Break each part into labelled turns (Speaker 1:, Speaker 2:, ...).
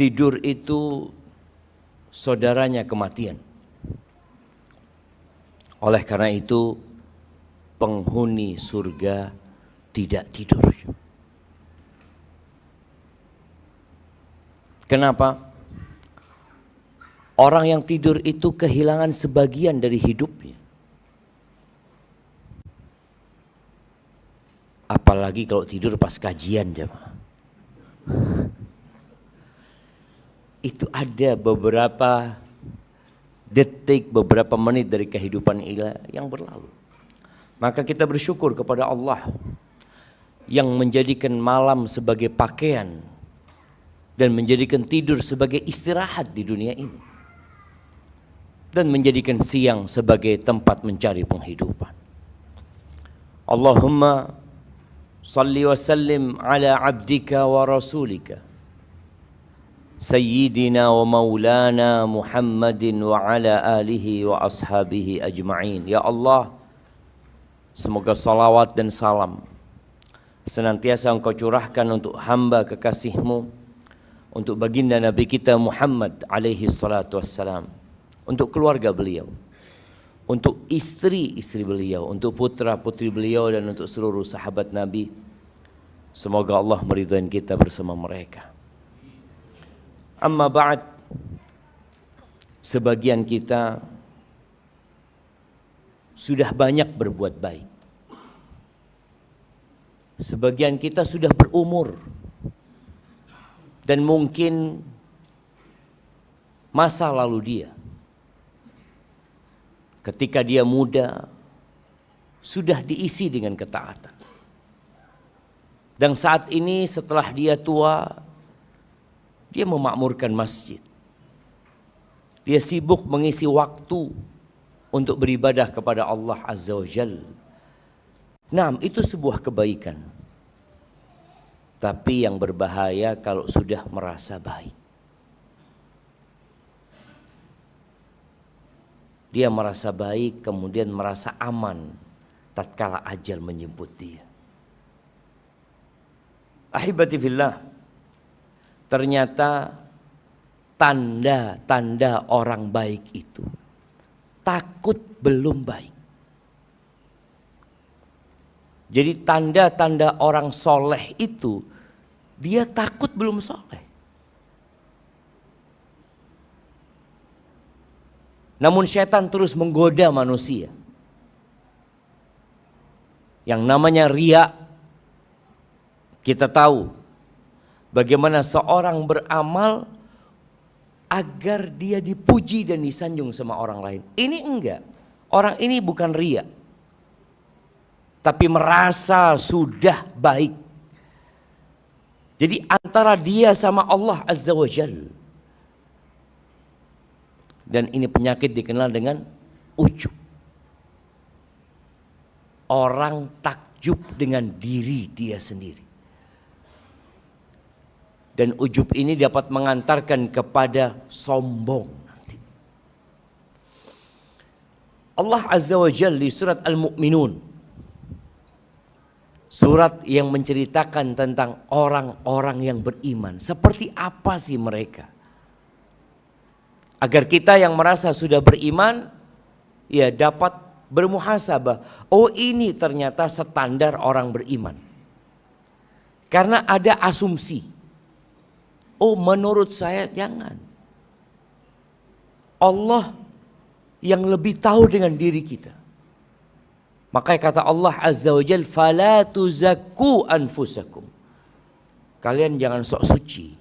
Speaker 1: Tidur itu saudaranya kematian. Oleh karena itu penghuni surga tidak tidur. Kenapa? Orang yang tidur itu kehilangan sebagian dari hidupnya. Apalagi kalau tidur pas kajian, jemaah. Itu ada beberapa detik, beberapa menit dari kehidupan yang berlalu. Maka kita bersyukur kepada Allah yang menjadikan malam sebagai pakaian dan menjadikan tidur sebagai istirahat di dunia ini, dan menjadikan siang sebagai tempat mencari penghidupan. Allahumma salli wa sallim ala abdika wa rasulika Sayyidina wa maulana Muhammadin wa ala alihi wa ashabihi ajma'in. Ya Allah, semoga salawat dan salam senantiasa Engkau curahkan untuk hamba kekasih-Mu, untuk baginda Nabi kita Muhammad alaihi salatu wassalam, untuk keluarga beliau, untuk istri-istri beliau, untuk putra-putri beliau, dan untuk seluruh sahabat Nabi. Semoga Allah meridhai kita bersama mereka. Amma ba'd, sebagian kita sudah banyak berbuat baik. Sebagian kita sudah berumur dan mungkin masa lalu dia ketika dia muda sudah diisi dengan ketaatan. Dan saat ini setelah dia tua, dia memakmurkan masjid. Dia sibuk mengisi waktu untuk beribadah kepada Allah Azza wa Jalla. Nah, itu sebuah kebaikan. Tapi yang berbahaya kalau sudah merasa baik. Dia merasa baik, kemudian merasa aman tatkala ajal menjemput dia. Ahibati fillah, ternyata tanda-tanda orang baik itu takut belum baik. Jadi tanda-tanda orang soleh itu dia takut belum soleh. Namun setan terus menggoda manusia. Yang namanya riya, kita tahu bagaimana seorang beramal agar dia dipuji dan disanjung sama orang lain. Ini enggak. Orang ini bukan riya, tapi merasa sudah baik. Jadi antara dia sama Allah Azza wa Jalla. Dan ini penyakit dikenal dengan ujub. Orang takjub dengan diri dia sendiri. Dan ujub ini dapat mengantarkan kepada sombong nanti. Allah Azza wa Jalla di surat Al-Mu'minun, surat yang menceritakan tentang orang-orang yang beriman. Seperti apa sih mereka? Agar kita yang merasa sudah beriman, ya dapat bermuhasabah. Oh, ini ternyata standar orang beriman. Karena ada asumsi. Oh, menurut saya jangan. Allah yang lebih tahu dengan diri kita. Makanya kata Allah Azza wa Jalla, "Fala tuzakku anfusakum." Kalian jangan sok suci.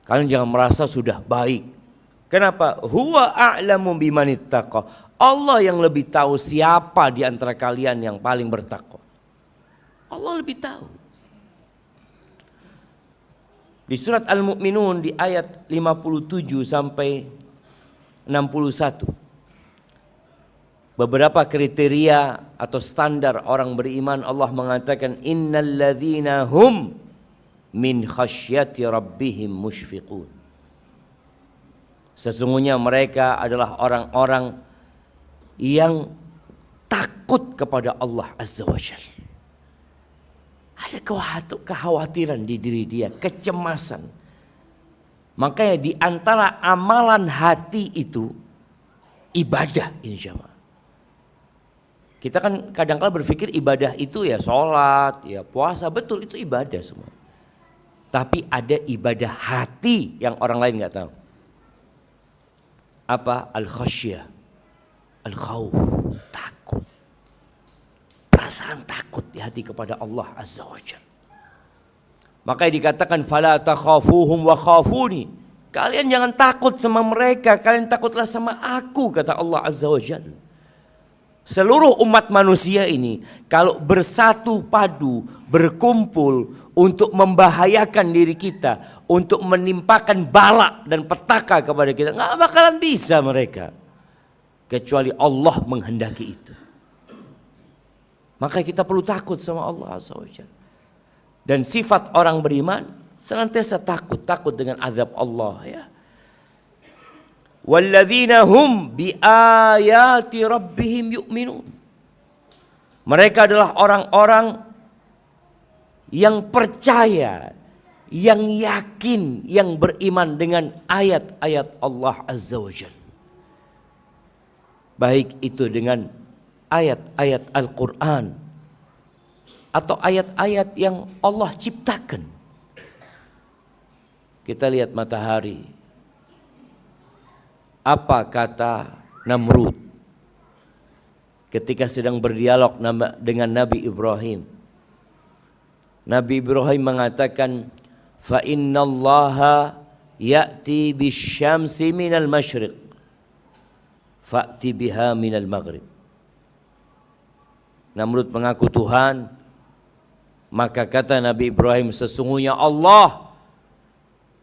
Speaker 1: Kalian jangan merasa sudah baik. Kenapa? Huwa a'lamu bimanittaqa. Allah yang lebih tahu siapa di antara kalian yang paling bertakwa. Allah lebih tahu. Di surat Al-Mu'minun di ayat 57 sampai 61. Beberapa kriteria atau standar orang beriman, Allah mengatakan innalladzina hum min khasyati rabbihim musyfiqun. Sesungguhnya mereka adalah orang-orang yang takut kepada Allah Azza wa Jalla. Ada kekhawatiran di diri dia, kecemasan. Makanya di antara amalan hati itu ibadah ini jamaah. Kita kan kadang-kala berpikir ibadah itu ya sholat, ya puasa, betul itu ibadah semua. Tapi ada ibadah hati yang orang lain nggak tahu. Apa? Al-khasyah, al-khawf, takut. Perasaan takut di hati kepada Allah Azza wa Jalla. Makanya dikatakan fala takhafuhum wa khafuni. Kalian jangan takut sama mereka, kalian takutlah sama aku, kata Allah Azza wa Jalla. Seluruh umat manusia ini kalau bersatu padu, berkumpul untuk membahayakan diri kita, untuk menimpakan bala dan petaka kepada kita, nggak bakalan bisa mereka. Kecuali Allah menghendaki itu. Maka kita perlu takut sama Allah Azza wa Jalla. Dan sifat orang beriman senantiasa takut dengan azab Allah ya. Walladzina hum biayati rabbihim yu'minun. Mereka adalah orang-orang yang percaya, yang yakin, yang beriman dengan ayat-ayat Allah Azza wa Jalla. Baik itu dengan ayat-ayat Al-Quran atau ayat-ayat yang Allah ciptakan. Kita lihat matahari. Apa kata Namrud ketika sedang berdialog dengan Nabi Ibrahim? Nabi Ibrahim mengatakan, fa innallaha ya'ti bisyamsi minal masyriq fa'ti biha minal maghrib. Namrud mengaku Tuhan, maka kata Nabi Ibrahim, sesungguhnya Allah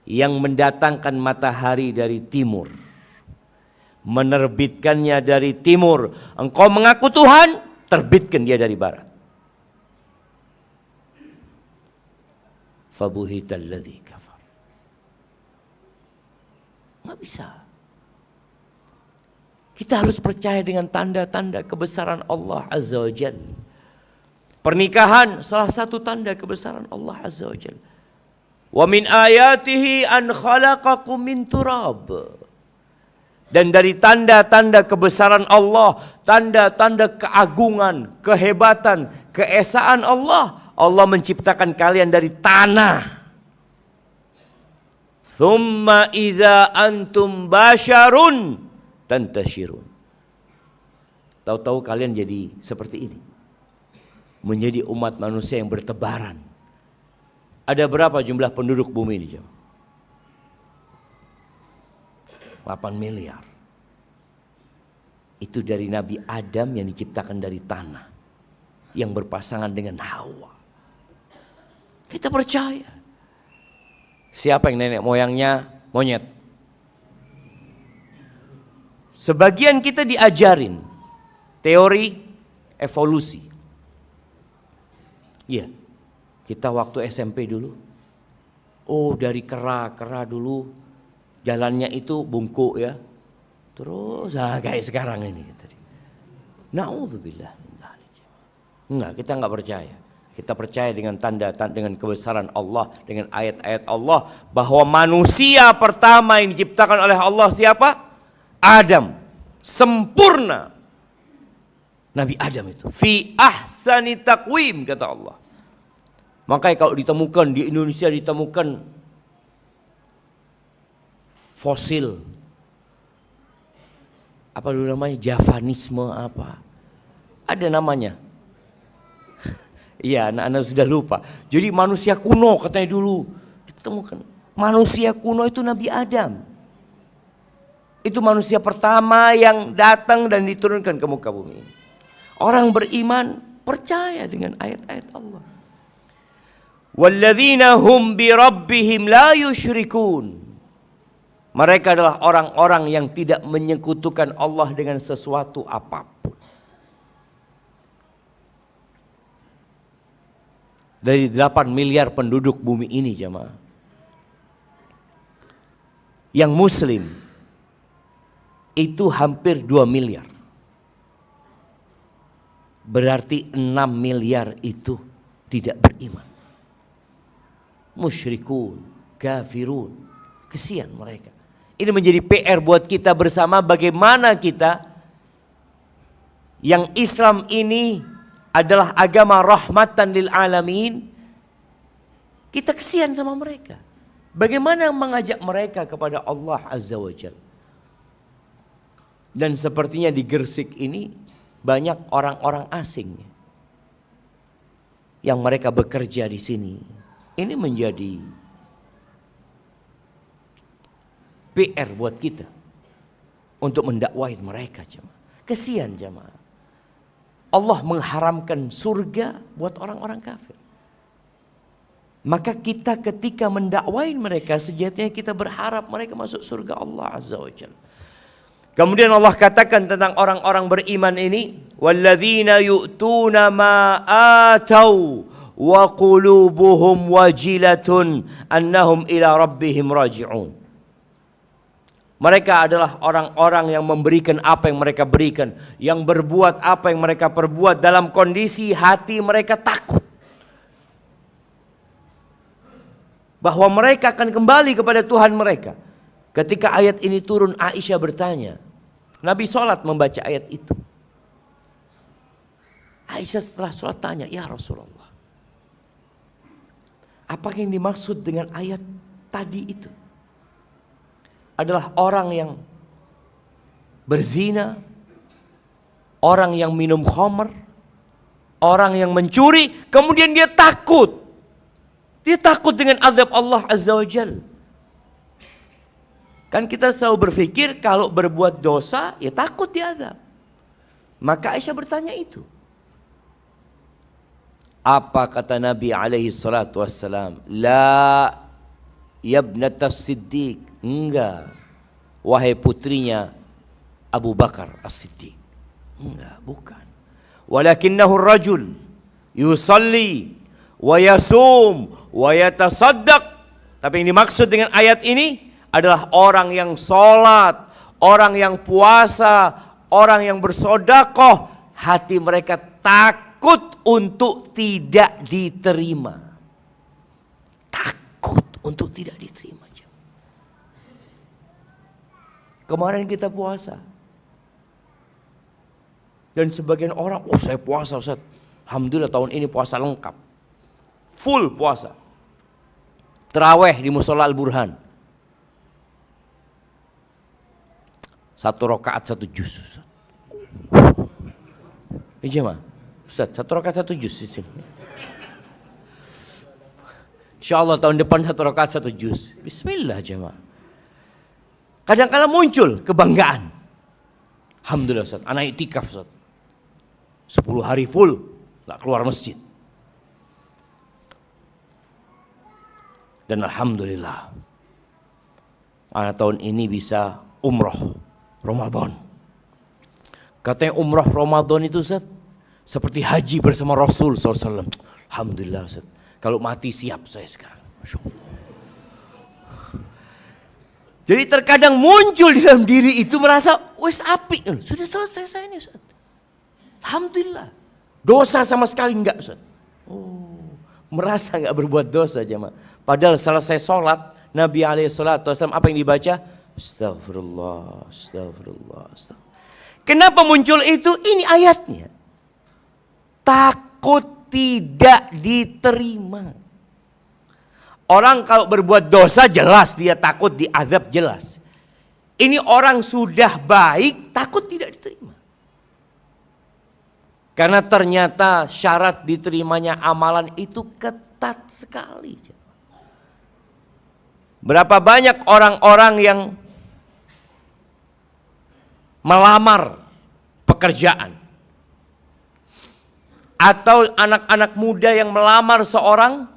Speaker 1: yang mendatangkan matahari dari timur, menerbitkannya dari timur. Engkau mengaku Tuhan, terbitkan dia dari barat. Fabuhital ladzi kafar. Nggak bisa. Kita harus percaya dengan tanda-tanda kebesaran Allah Azza wa Jalla. Pernikahan salah satu tanda kebesaran Allah Azza wa Jalla. Wa min ayatihi an khalaqakum min turab. Dan dari tanda-tanda kebesaran Allah, tanda-tanda keagungan, kehebatan, keesaan Allah, Allah menciptakan kalian dari tanah. Thumma idza antum basyarun tantashirun. Tahu-tahu kalian jadi seperti ini. Menjadi umat manusia yang bertebaran. Ada berapa jumlah penduduk bumi ini, jemaah? 8 miliar. Itu dari Nabi Adam yang diciptakan dari tanah, yang berpasangan dengan Hawa. Kita percaya. Siapa yang nenek moyangnya monyet? Sebagian kita diajarin teori evolusi. Iya, kita waktu SMP dulu, oh dari kera dulu, jalannya itu bungkuk ya, terus kayak sekarang ini. Na'udzubillah. Enggak, kita enggak percaya. Kita percaya dengan dengan kebesaran Allah, dengan ayat-ayat Allah, bahwa manusia pertama yang diciptakan oleh Allah siapa? Adam. Sempurna. Nabi Adam itu fi ahsani taqwim, kata Allah. Makanya kalau ditemukan di Indonesia, ditemukan fosil apa dulu namanya, Javanisme apa, ada namanya. Iya, anak-anak sudah lupa. Jadi manusia kuno katanya dulu ditemukan. Manusia kuno itu Nabi Adam. Itu manusia pertama yang datang dan diturunkan ke muka bumi. Orang beriman percaya dengan ayat-ayat Allah. Walladzina hum bi rabbihim la yusyrikun. Mereka adalah orang-orang yang tidak menyekutukan Allah dengan sesuatu apapun. Dari 8 miliar penduduk bumi ini, jemaah, yang muslim itu hampir 2 miliar. Berarti 6 miliar itu tidak beriman. Musyrikun, kafirun. Kesian mereka. Ini menjadi PR buat kita bersama, bagaimana kita yang Islam ini adalah agama rahmatan lil alamin, kita kesian sama mereka. Bagaimana mengajak mereka kepada Allah Azza wa Jalla. Dan sepertinya di Gresik ini banyak orang-orang asing yang mereka bekerja di sini. Ini menjadi PR buat kita untuk mendakwain mereka, jemaah. Kesian jemaah. Allah mengharamkan surga buat orang-orang kafir. Maka kita ketika mendakwain mereka, sejatinya kita berharap mereka masuk surga Allah Azza wa Jalla. Kemudian Allah katakan tentang orang-orang beriman ini, walladzina yu'tuna ma atau wa qulubuhum wajilatun annahum ila rabbihim raji'un. Mereka adalah orang-orang yang memberikan apa yang mereka berikan, yang berbuat apa yang mereka perbuat dalam kondisi hati mereka takut bahwa mereka akan kembali kepada Tuhan mereka. Ketika ayat ini turun, Aisyah bertanya, Nabi sholat membaca ayat itu. Aisyah setelah sholat tanya, ya Rasulullah, apa yang dimaksud dengan ayat tadi itu? Adalah orang yang berzina, orang yang minum khamr, orang yang mencuri, kemudian dia takut. Dia takut dengan azab Allah Azza wa Jalla. Kan kita selalu berpikir kalau berbuat dosa, ya takut diazab. Maka Aisyah bertanya itu. Apa kata Nabi alaihi salatu wassalam? La yabnata Siddiq. Enggak. Wahai putrinya Abu Bakar As-Siddiq. Enggak, bukan. Walakinnahu rajul yusalli wa yasum wa yatasaddaq. Tapi yang dimaksud dengan ayat ini adalah orang yang sholat, orang yang puasa, orang yang bersedekah, hati mereka takut untuk tidak diterima. Takut untuk tidak diterima. Kemarin kita puasa. Dan sebagian orang, oh saya puasa Ustaz. Alhamdulillah tahun ini puasa lengkap. Full puasa. Terawih di Musola Al-Burhan. 1 rakaat 1 juz Ustaz. Iya mah. Ustaz, 1 rakaat 1 juz di sini. Insyaallah tahun depan 1 rakaat 1 juz. Bismillah jemaah. Kadang-kadang muncul kebanggaan. Alhamdulillah Ustaz, anak iktikaf Ustaz. 10 hari full, gak keluar masjid. Dan Alhamdulillah, anak tahun ini bisa umroh Ramadan. Katanya umroh Ramadan itu Ustaz, seperti haji bersama Rasul SAW. Alhamdulillah Ustaz, kalau mati siap saya sekarang. Masya Allah. Jadi terkadang muncul di dalam diri itu merasa, wes api, sudah selesai saya ini Ustaz. Alhamdulillah, dosa sama sekali enggak Ustaz. Oh, merasa enggak berbuat dosa jemaah. Padahal selesai sholat, Nabi SAW apa yang dibaca? Astagfirullah, astagfirullah, astagfirullah. Kenapa muncul itu? Ini ayatnya. Takut tidak diterima. Orang kalau berbuat dosa jelas dia takut diazab jelas. Ini orang sudah baik takut tidak diterima. Karena ternyata syarat diterimanya amalan itu ketat sekali. Berapa banyak orang-orang yang melamar pekerjaan. Atau anak-anak muda yang melamar seorang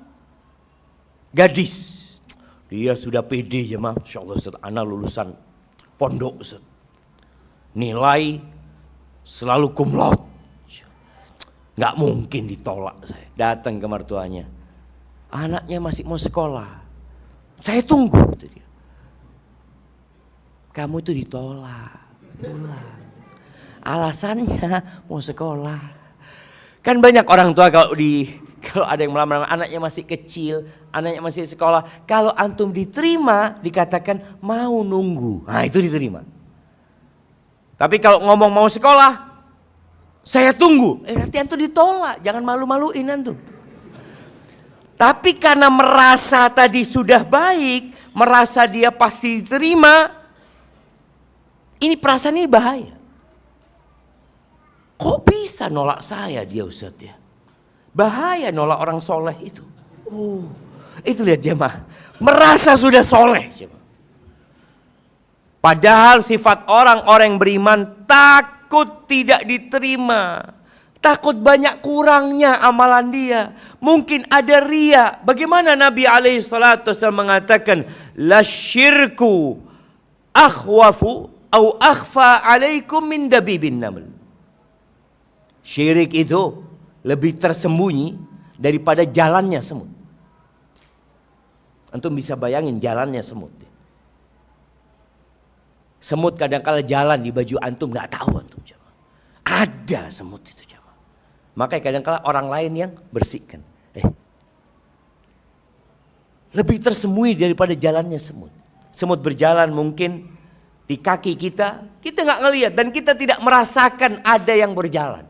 Speaker 1: gadis, dia sudah pede ya mah, insyaallah Ustaz, anak lulusan pondok Ustaz. Nilai selalu cum laude. Nggak mungkin ditolak saya. Datang ke mertuanya. Anaknya masih mau sekolah. Saya tunggu kata dia. Kamu itu ditolak. Alasannya mau sekolah. Kan banyak orang tua kalau Kalau ada yang melamar anaknya masih kecil, anaknya masih sekolah, kalau antum diterima dikatakan mau nunggu. Nah, itu diterima. Tapi kalau ngomong mau sekolah, saya tunggu. Nanti antum ditolak, jangan malu-maluin antum. Tapi karena merasa tadi sudah baik, merasa dia pasti diterima, ini perasaan ini bahaya. Kok bisa nolak saya dia Ustaz ya? Bahaya nolak orang soleh itu. Itu lihat jemaah, merasa sudah soleh. Padahal sifat orang-orang beriman takut tidak diterima. Takut banyak kurangnya amalan dia. Mungkin ada ria. Bagaimana Nabi SAW mengatakan, la syirku akhwafu au akhfa alaikum min dabibin naml. Syirik itu lebih tersembunyi daripada jalannya semut. Antum bisa bayangin jalannya semut. Semut kadang-kala jalan di baju antum, nggak tahu antum. Ada semut itu. Makanya kadang-kala orang lain yang bersihkan. Lebih tersembunyi daripada jalannya semut. Semut berjalan mungkin di kaki kita nggak ngelihat dan kita tidak merasakan ada yang berjalan.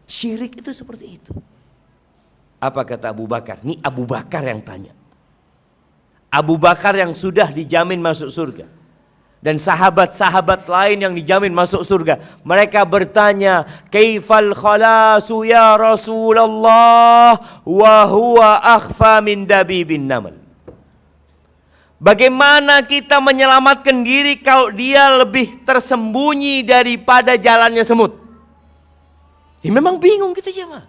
Speaker 1: Syirik itu seperti itu. Apa kata Abu Bakar? Ini Abu Bakar yang tanya. Abu Bakar yang sudah dijamin masuk surga. Dan sahabat-sahabat lain yang dijamin masuk surga. Mereka bertanya, kaifal khalasu ya Rasulullah wa huwa akhfa min dabibin naml. Bagaimana kita menyelamatkan diri kalau dia lebih tersembunyi daripada jalannya semut? Ya memang bingung kita jemaah.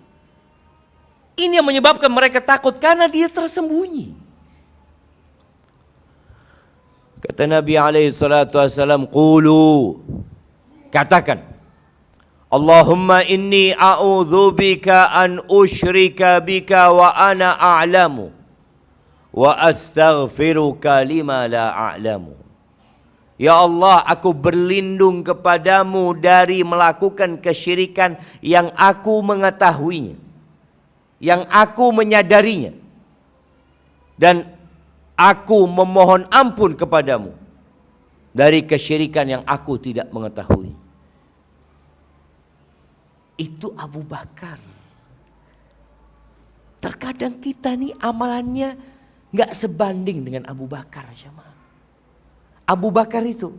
Speaker 1: Ini yang menyebabkan mereka takut karena dia tersembunyi. Kata Nabi SAW, qulu, katakan, Allahumma inni a'udzubika an usyrika bika wa ana a'lamu wa astaghfiruka lima la a'lamu. Ya Allah, aku berlindung kepadamu dari melakukan kesyirikan yang aku mengetahuinya, yang aku menyadarinya. Dan aku memohon ampun kepadamu dari kesyirikan yang aku tidak mengetahui. Itu Abu Bakar. Terkadang kita nih amalannya gak sebanding dengan Abu Bakar. Abu Bakar itu,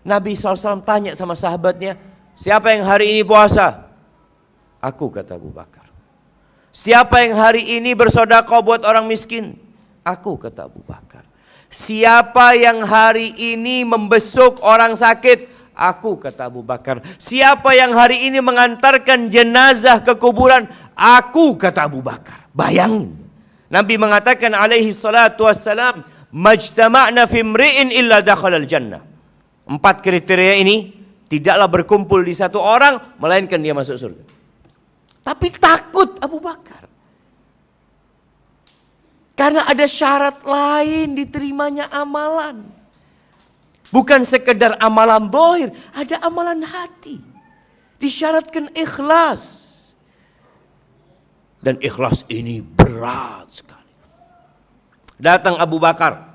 Speaker 1: Nabi SAW tanya sama sahabatnya, siapa yang hari ini puasa? Aku, kata Abu Bakar. Siapa yang hari ini bersedekah buat orang miskin? Aku, kata Abu Bakar. Siapa yang hari ini membesuk orang sakit? Aku, kata Abu Bakar. Siapa yang hari ini mengantarkan jenazah ke kuburan? Aku, kata Abu Bakar. Bayangin. Nabi mengatakan alaihi salatu wassalam, majtama'na fi imri'in illa dakhalal jannah. 4 kriteria ini tidaklah berkumpul di satu orang melainkan dia masuk surga. Tapi takut Abu Bakar. Karena ada syarat lain diterimanya amalan. Bukan sekedar amalan zahir, ada amalan hati. Disyaratkan ikhlas. Dan ikhlas ini berat sekali. Datang Abu Bakar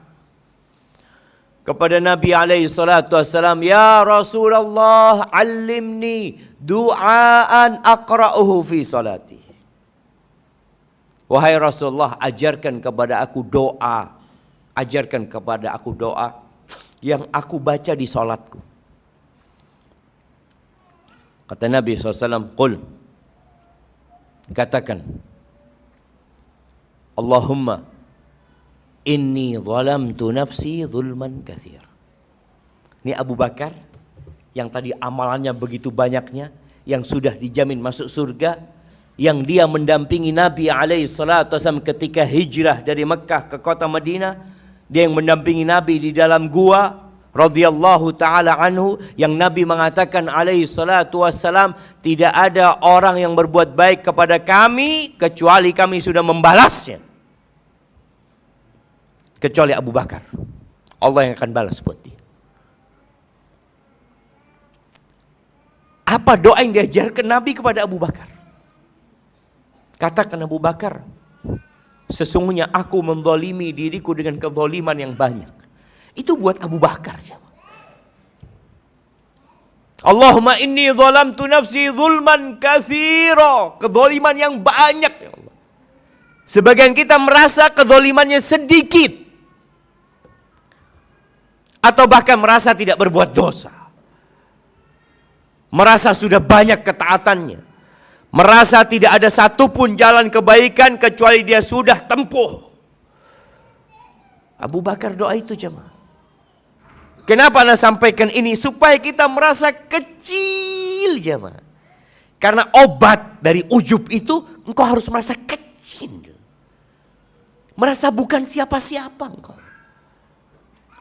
Speaker 1: kepada Nabi SAW, ya Rasulullah, allimni du'aan aqra'uhu fi salati. Wahai Rasulullah, ajarkan kepada aku doa. Ajarkan kepada aku doa yang aku baca di salatku. Kata Nabi SAW, qul, katakan, Allahumma inni zalamtu nafsi zulman katsir. Ini Abu Bakar yang tadi amalannya begitu banyaknya, yang sudah dijamin masuk surga, yang dia mendampingi Nabi SAW ketika hijrah dari Mekah ke kota Madinah. Dia yang mendampingi Nabi di dalam gua radhiyallahu ta'ala anhu, yang Nabi mengatakan SAW, tidak ada orang yang berbuat baik kepada kami kecuali kami sudah membalasnya, kecuali Abu Bakar. Allah yang akan balas buat dia. Apa doa yang diajarkan Nabi kepada Abu Bakar? Katakan Abu Bakar, sesungguhnya aku menzalimi diriku dengan kezaliman yang banyak. Itu buat Abu Bakar. Allahumma inni zalamtu nafsi zulman katsira. Kezaliman yang banyak ya Allah. Sebagian kita merasa kezalimannya sedikit. Atau bahkan merasa tidak berbuat dosa. Merasa sudah banyak ketaatannya. Merasa tidak ada satupun jalan kebaikan kecuali dia sudah tempuh. Abu Bakar doa itu jemaah. Kenapa Anda sampaikan ini? Supaya kita merasa kecil jemaah. Karena obat dari ujub itu engkau harus merasa kecil. Merasa bukan siapa-siapa engkau.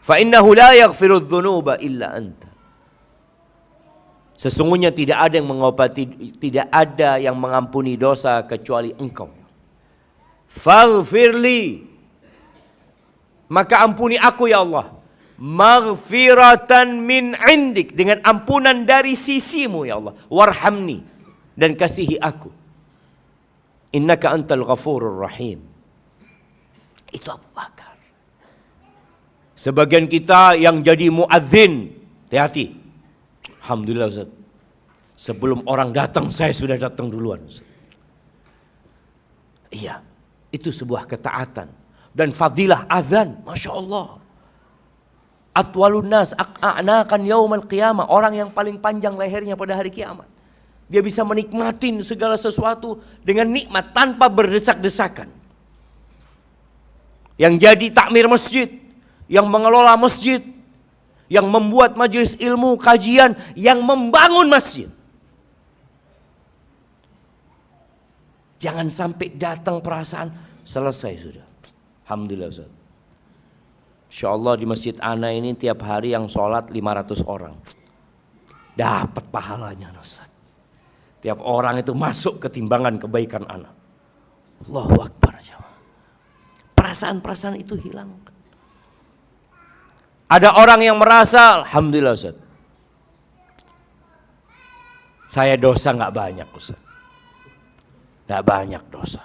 Speaker 1: Fa innahu la yaghfiru dzunuba illa anta. Sesungguhnya tidak ada yang mengobati, tidak ada yang mengampuni dosa kecuali engkau. Faghfirli, maka ampuni aku ya Allah. Maghfiratan min indik, dengan ampunan dari sisimu ya Allah. Warhamni, dan kasihi aku. Innaka antal ghafurur rahim. Itu Abu Bakar. Sebagian kita yang jadi muadzin, hati-hati. Alhamdulillah Ustaz, sebelum orang datang saya sudah datang duluan Ustaz. Iya, itu sebuah ketaatan dan fadilah azan, Masya Allah. Atwalun nas a'nakan yaumal qiyamah, orang yang paling panjang lehernya pada hari kiamat. Dia bisa menikmatin segala sesuatu dengan nikmat tanpa berdesak-desakan. Yang jadi takmir masjid, yang mengelola masjid, yang membuat majelis ilmu, kajian, yang membangun masjid. Jangan sampai datang perasaan selesai sudah. Alhamdulillah Ustaz. InsyaAllah di masjid ana ini tiap hari yang sholat 500 orang. Dapat pahalanya Ustaz. Tiap orang itu masuk ke timbangan kebaikan ana. Allahu Akbar. Perasaan-perasaan itu hilang. Ada orang yang merasa, Alhamdulillah Ustaz, saya dosa gak banyak Ustaz. Gak banyak dosa.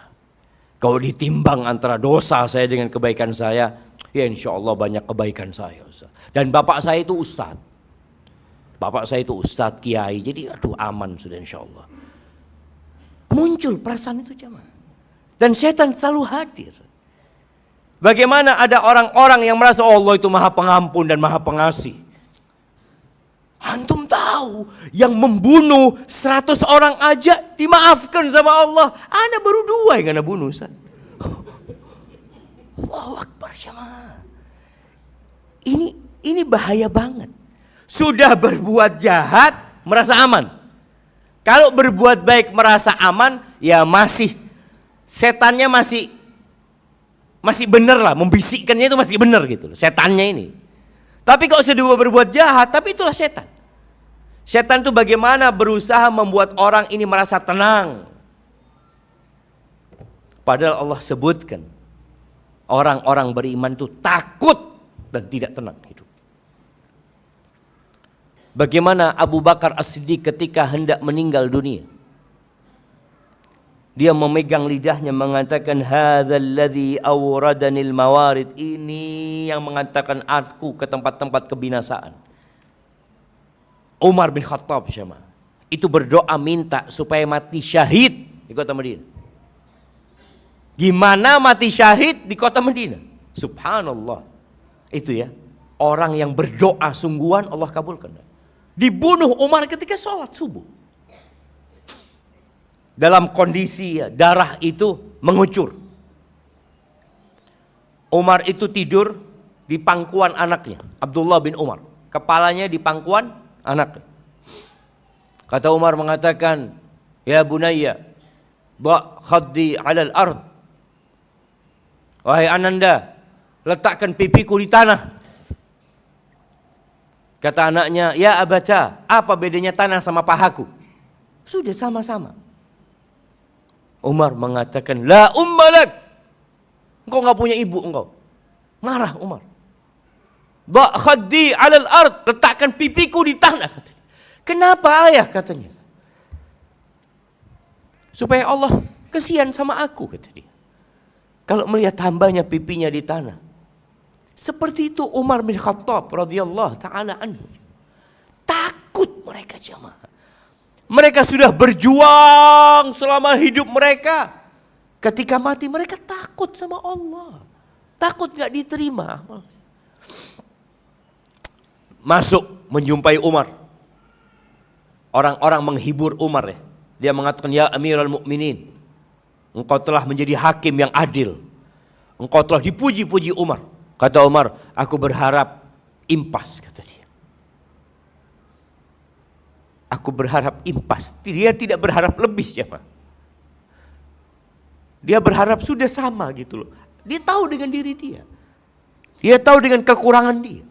Speaker 1: Kalau ditimbang antara dosa saya dengan kebaikan saya, ya insya Allah banyak kebaikan saya Ustaz. Dan bapak saya itu ustadz. Bapak saya itu ustadz, kiai. Jadi aduh aman sudah insya Allah. Muncul perasaan itu jemaah. Dan setan selalu hadir. Bagaimana ada orang-orang yang merasa Allah itu maha pengampun dan maha pengasih. Antum tahu yang membunuh 100 orang aja dimaafkan sama Allah. Ana baru 2 yang ana bunuh Ustaz. Allahu Akbar jemaah. Ini bahaya banget. Sudah berbuat jahat merasa aman. Kalau berbuat baik merasa aman, ya masih setannya masih benar lah, membisikkannya itu masih benar gitu loh, setannya ini. Tapi kalau sudah berbuat jahat, tapi itulah setan. Setan itu bagaimana berusaha membuat orang ini merasa tenang. Padahal Allah sebutkan orang-orang beriman itu takut dan tidak tenang hidup. Bagaimana Abu Bakar As-Siddiq ketika hendak meninggal dunia. Dia memegang lidahnya mengatakan hadzal ladzi awradanil mawarid, ini yang mengantarkan aku ke tempat-tempat kebinasaan. Umar bin Khattab jemaah itu berdoa minta supaya mati syahid di kota Madinah. Gimana mati syahid di kota Madinah? Subhanallah. Itu ya, orang yang berdoa sungguhan Allah kabulkan. Dibunuh Umar ketika sholat subuh. Dalam kondisi ya, darah itu mengucur. Umar itu tidur di pangkuan anaknya, Abdullah bin Umar. Kepalanya di pangkuan anaknya. Kata Umar mengatakan, ya bunayya, ba' khaddi 'alal ard. Wahai ananda, letakkan pipiku di tanah. Kata anaknya, ya abata, apa bedanya tanah sama pahaku? Sudah sama-sama. Umar mengatakan, la ummalak, engkau gak punya ibu engkau. Marah Umar. Ba' khaddi 'alal ard, letakkan pipiku di tanah katanya. Kenapa ayah katanya? Supaya Allah Kasihan sama aku, kata dia. Kalau melihat hambanya pipinya di tanah. Seperti itu Umar bin Khattab radhiyallahu taala anhu. Takut mereka jemaah. Mereka sudah berjuang selama hidup mereka. Ketika mati mereka takut sama Allah. Takut gak diterima. Masuk menjumpai Umar. Orang-orang menghibur Umar ya. Dia mengatakan, ya Amirul Mukminin, engkau telah menjadi hakim yang adil. Engkau telah dipuji-puji Umar. Kata Umar, aku berharap impas, kata dia. Aku berharap impas. Dia tidak berharap lebih ya Pak. Dia berharap sudah sama gitu loh. Dia tahu dengan diri dia. Dia tahu dengan kekurangan dia.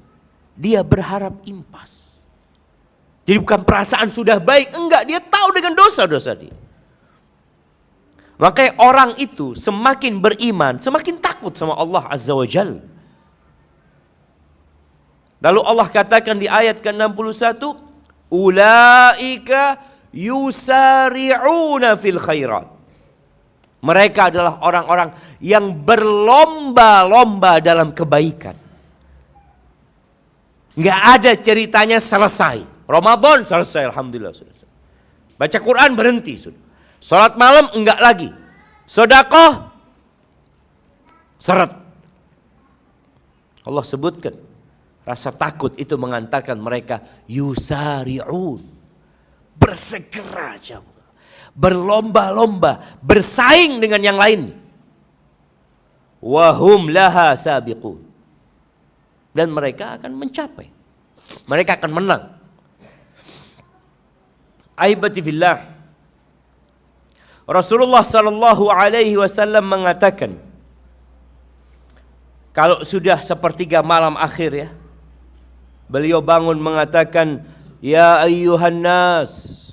Speaker 1: Dia berharap impas. Jadi bukan perasaan sudah baik. Enggak, dia tahu dengan dosa-dosa dia. Makanya orang itu semakin beriman, semakin takut sama Allah Azza wa Jalla. Lalu Allah katakan di ayat ke-61, ulaika yusari'una fil khairat. Mereka adalah orang-orang yang berlomba-lomba dalam kebaikan. Nggak ada ceritanya selesai. Ramadan selesai, alhamdulillah sudah. Baca Quran berhenti sudah. Salat malam enggak lagi. Sedekah seret. Allah sebutkan rasa takut itu mengantarkan mereka yusari'un, bersegera jemaah, berlomba-lomba, bersaing dengan yang lain. Wahum laha sabiqun. Dan mereka akan mencapai. Mereka akan menang. Aibati fillah. Rasulullah sallallahu alaihi wasallam mengatakan, kalau sudah sepertiga malam akhir ya, beliau bangun mengatakan, ya ayyuhan nas,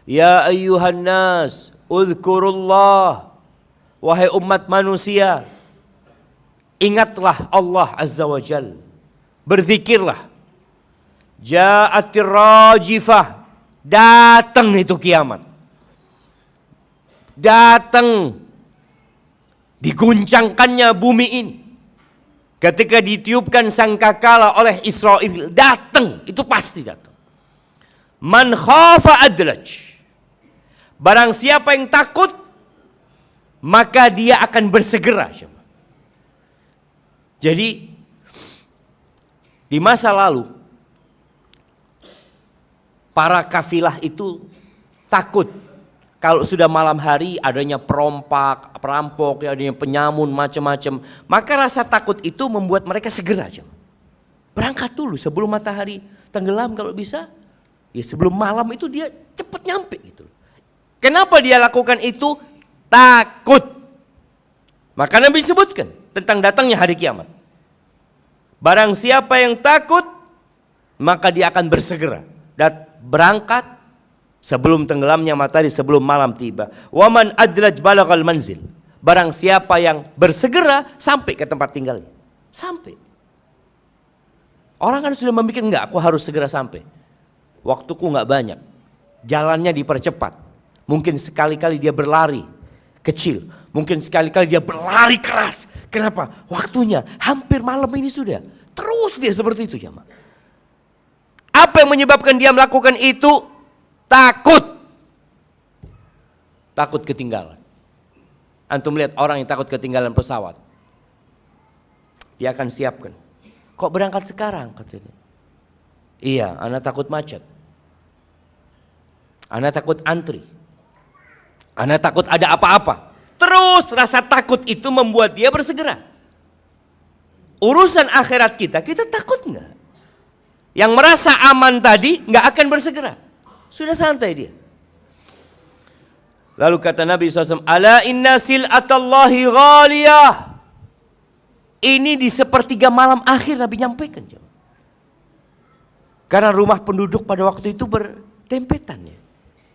Speaker 1: ya ayyuhan nas, uzkurullah, wahai umat manusia, ingatlah Allah Azza wa Jalla, berzikirlah. Ja'atir rajifah, datang itu kiamat. Datang, diguncangkannya bumi ini. Ketika ditiupkan sangkakala oleh Israel, datang, itu pasti datang. Man khafa adlaj. Barang siapa yang takut, maka dia akan bersegera. Jadi di masa lalu para kafilah itu takut kalau sudah malam hari adanya perampok, adanya penyamun macam-macam. Maka rasa takut itu membuat mereka segera berangkat dulu sebelum matahari tenggelam kalau bisa. Ya sebelum malam itu dia cepat nyampe gitu. Kenapa dia lakukan itu? Takut. Maka Nabi sebutkan tentang datangnya hari kiamat. Barang siapa yang takut, maka dia akan bersegera dan berangkat sebelum tenggelamnya matahari, sebelum malam tiba. Waman adlaj balagal manzil. Barang siapa yang bersegera sampai ke tempat tinggalnya. Sampai. Orang kan sudah memikir, enggak, aku harus segera sampai. Waktuku enggak banyak. Jalannya dipercepat. Mungkin sekali-kali dia berlari kecil. Mungkin sekali-kali dia berlari keras. Kenapa? Waktunya hampir malam ini sudah. Terus dia seperti itu jemaah. Apa yang menyebabkan dia melakukan itu? Takut. Takut ketinggalan. Antum lihat orang yang takut ketinggalan pesawat. Dia akan siapkan. Kok berangkat sekarang? Katanya. Iya, anak takut macet. Anak takut antri. Anak takut ada apa-apa. Terus rasa takut itu membuat dia bersegera. Urusan akhirat kita takut nggak? Yang merasa aman tadi nggak akan bersegera. Sudah santai dia. Lalu kata Nabi SAW, ala inna sil'atallahi ghaliyah. Ini di sepertiga malam akhir Nabi nyampaikan. Karena rumah penduduk pada waktu itu berdempetan ya.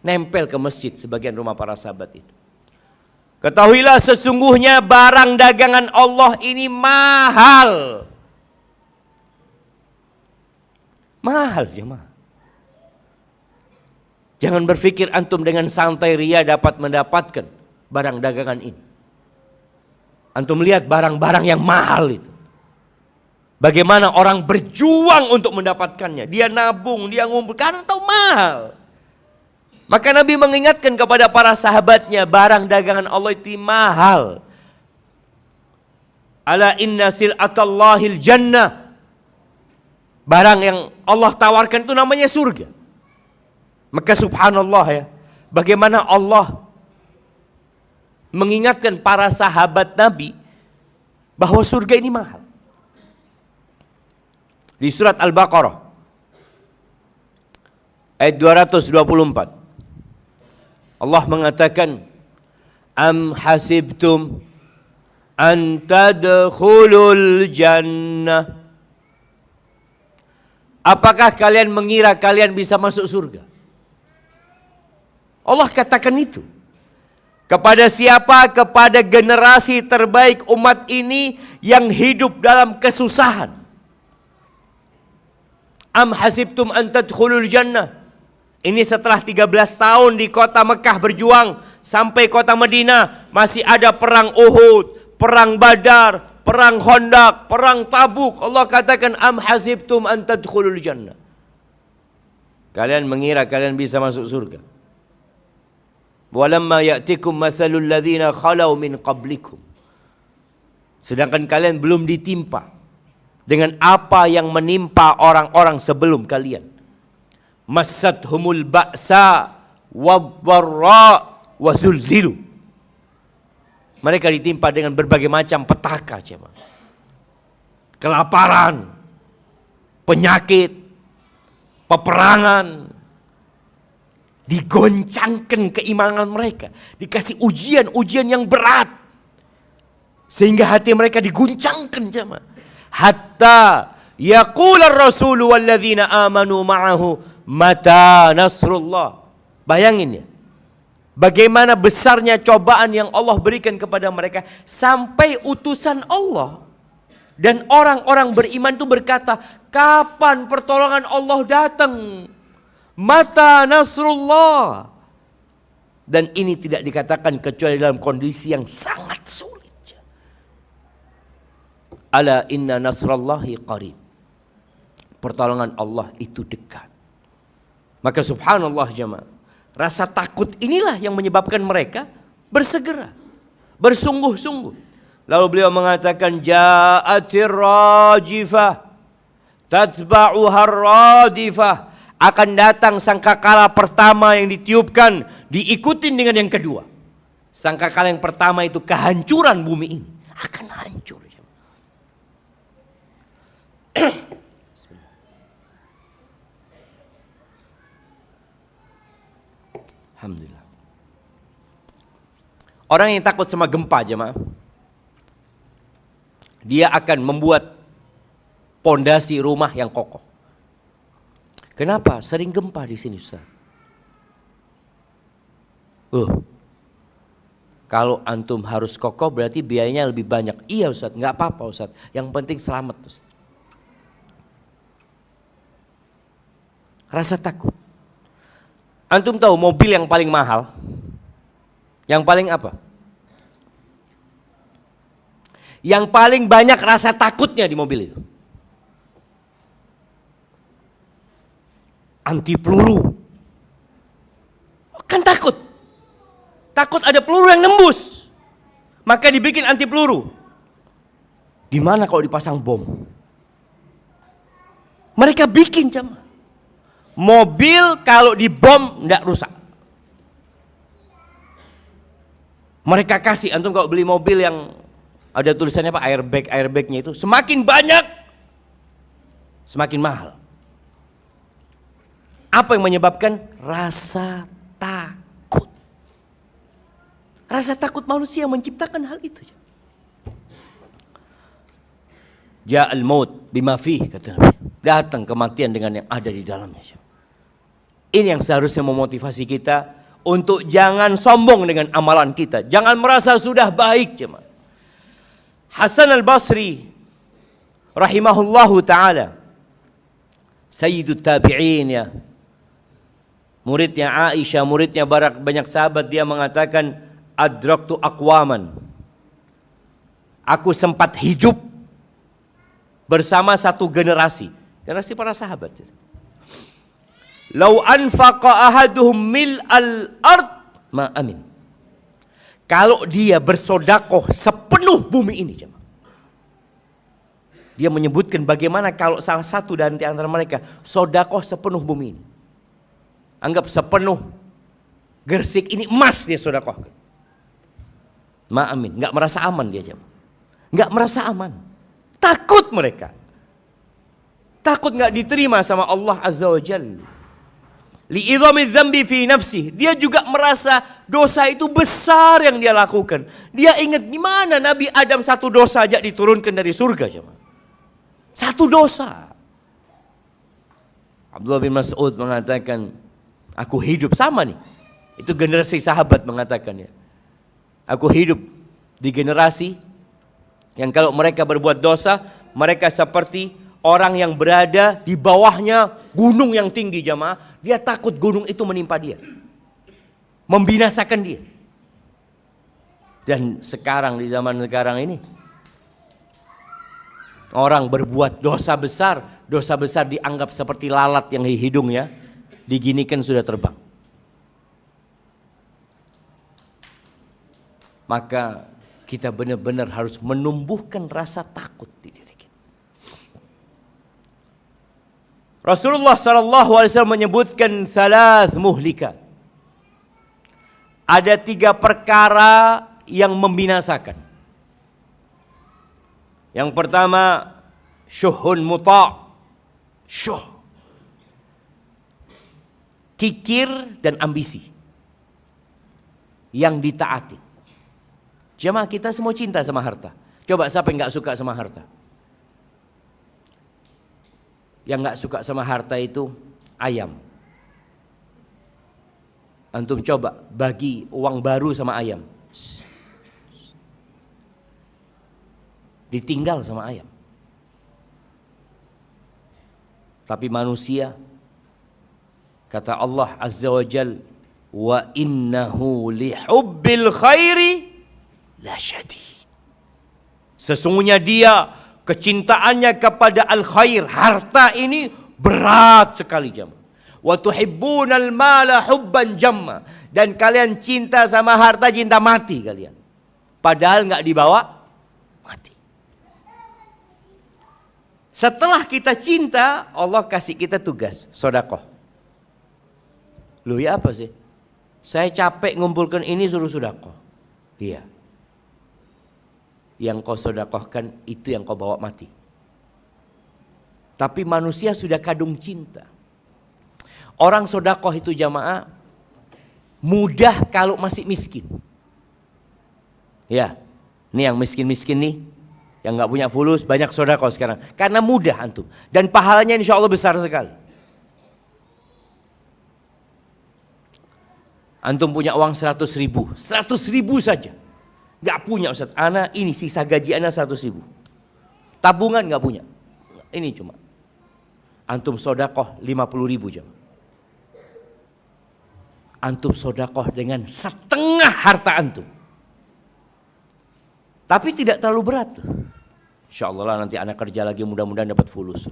Speaker 1: Nempel ke masjid sebagian rumah para sahabat itu. Ketahuilah sesungguhnya barang dagangan Allah ini mahal. Mahal jemaah. Jangan berpikir antum dengan santai ria dapat mendapatkan barang dagangan ini. Antum lihat barang-barang yang mahal itu. Bagaimana orang berjuang untuk mendapatkannya. Dia nabung, dia ngumpul karena tahu mahal. Maka Nabi mengingatkan kepada para sahabatnya, barang dagangan Allah itu mahal. Ala inna sil'atallahil jannah. Barang yang Allah tawarkan itu namanya surga. Maka subhanallah ya, bagaimana Allah mengingatkan para sahabat Nabi bahwa surga ini mahal. Di surat Al-Baqarah ayat 224 Allah mengatakan, am hasibtum an tadkhulul jannah. Apakah kalian mengira kalian bisa masuk surga? Allah katakan itu. Kepada siapa? Kepada generasi terbaik umat ini yang hidup dalam kesusahan. Am hasibtum an tadkhulul jannah. Ini setelah 13 tahun di kota Mekah berjuang sampai kota Madinah, masih ada perang Uhud, perang Badar, perang Khandaq, perang Tabuk. Allah katakan am hasibtum an tadkhulul jannah. Kalian mengira kalian bisa masuk surga. Walamma ya'tikum mathalul ladzina khalau min qablikum. Sedangkan kalian belum ditimpa dengan apa yang menimpa orang-orang sebelum kalian. Massathumul ba'sa wadh-dharra wa zulzilu. Mereka ditimpa dengan berbagai macam petaka, kelaparan, penyakit, peperangan. Digoncangkan keimanan mereka, dikasih ujian-ujian yang berat sehingga hati mereka diguncangkan, jemaah. Hatta yaqula ar-rasulu walladzina amanu ma'ahu mata nasrullah. Bayangin ya, bagaimana besarnya cobaan yang Allah berikan kepada mereka sampai utusan Allah dan orang-orang beriman itu berkata, kapan pertolongan Allah datang? Mata nasrullah. Dan ini tidak dikatakan kecuali dalam kondisi yang sangat sulit. Ala inna nasrallahi qarib. Pertolongan Allah itu dekat. Maka subhanallah jemaah, rasa takut inilah yang menyebabkan mereka bersegera, bersungguh-sungguh. Lalu beliau mengatakan, ja'atir rajifah tatba'uha radifah. Akan datang sangkakala pertama yang ditiupkan, diikutin dengan yang kedua. Sangkakala yang pertama itu kehancuran bumi ini. Akan hancur. Alhamdulillah. Orang yang takut sama gempa, jemaah, dia akan membuat pondasi rumah yang kokoh. Kenapa? Sering gempa di sini, Ustaz. Kalau antum harus kokoh berarti biayanya lebih banyak. Iya Ustaz, nggak apa-apa Ustaz. Yang penting selamat, Ustaz. Rasa takut. Antum tahu mobil yang paling mahal? Yang paling apa? Yang paling banyak rasa takutnya di mobil itu? Anti peluru. Kan takut. Takut ada peluru yang nembus. Maka dibikin anti peluru. Gimana kalau dipasang bom? Mereka bikin, jemaah. Mobil kalau dibom enggak rusak. Mereka kasih, antum kalau beli mobil yang ada tulisannya apa, airbagnya itu semakin banyak semakin mahal. Apa yang menyebabkan? Rasa takut. Rasa takut manusia menciptakan hal itu. Ja'al maut bima fih, kata Nabi. Datang kematian dengan yang ada di dalamnya. Ini yang seharusnya memotivasi kita untuk jangan sombong dengan amalan kita. Jangan merasa sudah baik, jemaah. Hasan al-Basri rahimahullahu ta'ala, sayyidut tabi'in ya, muridnya Aisyah, muridnya banyak sahabat, dia mengatakan, adraktu aqwaman, aku sempat hidup bersama satu generasi para sahabat. Lau anfaqa ahaduhum mil al-ard ma amin. Kalau dia bersodakoh sepenuh bumi ini, jemaah. Dia menyebutkan bagaimana kalau salah satu dari antara mereka sodakoh sepenuh bumi ini. Anggap sepenuh Gresik ini emas dia sodakoh. Ma'amin, nggak merasa aman dia, jemaah. Nggak merasa aman. Takut mereka. Takut nggak diterima sama Allah Azza wa Jalla. Li'idhami dzambi fi nafsi. Dia juga merasa dosa itu besar yang dia lakukan. Dia ingat gimana Nabi Adam satu dosa aja diturunkan dari surga, jemaah. Satu dosa. Abdullah bin Mas'ud mengatakan, aku hidup sama nih. Itu generasi sahabat mengatakannya. Aku hidup di generasi yang kalau mereka berbuat dosa, mereka seperti orang yang berada di bawahnya gunung yang tinggi, jamaah. Dia takut gunung itu menimpa dia, membinasakan dia. Dan sekarang, di zaman sekarang ini, orang berbuat dosa besar dianggap seperti lalat yang di hidungnya, diginikan sudah terbang. Maka kita benar-benar harus menumbuhkan rasa takut di diri kita. Rasulullah SAW menyebutkan salas muhlika. Ada 3 perkara yang membinasakan. Yang pertama, syuhun muta', syuh, kikir dan ambisi yang ditaati. Jemaah, kita semua cinta sama harta. Coba siapa yang gak suka sama harta? Yang gak suka sama harta itu ayam. Antum coba bagi uang baru sama ayam, ditinggal sama ayam. Tapi manusia, kata Allah Azza wa Jal, wa innahu lihubbil khairi la syadid. Sesungguhnya dia kecintaannya kepada al-khair, harta ini berat sekali, jemaah. Wa tuhibbunal mala hubban jamma, dan kalian cinta sama harta cinta mati kalian. Padahal enggak dibawa mati. Setelah kita cinta, Allah kasih kita tugas sedekah. Loh ya apa sih? Saya capek ngumpulkan ini suruh sedekah. Iya. Yang kau sedekahkan itu yang kau bawa mati. Tapi manusia sudah kadung cinta. Orang sedekah itu, jamaah, mudah kalau masih miskin. Ya, ini yang miskin-miskin nih, yang nggak punya fulus, banyak sedekah sekarang. Karena mudah antum, dan pahalanya insya Allah besar sekali. Antum punya uang 100 ribu, 100 ribu saja. Nggak punya, Ustaz, ana ini sisa gaji ana 100 ribu. Tabungan nggak punya. Ini cuma antum sedekah 50 ribu, jamaah. Antum sedekah dengan setengah harta antum. Tapi tidak terlalu berat. Insya Allah lah nanti anak kerja lagi, mudah-mudahan dapat fulus.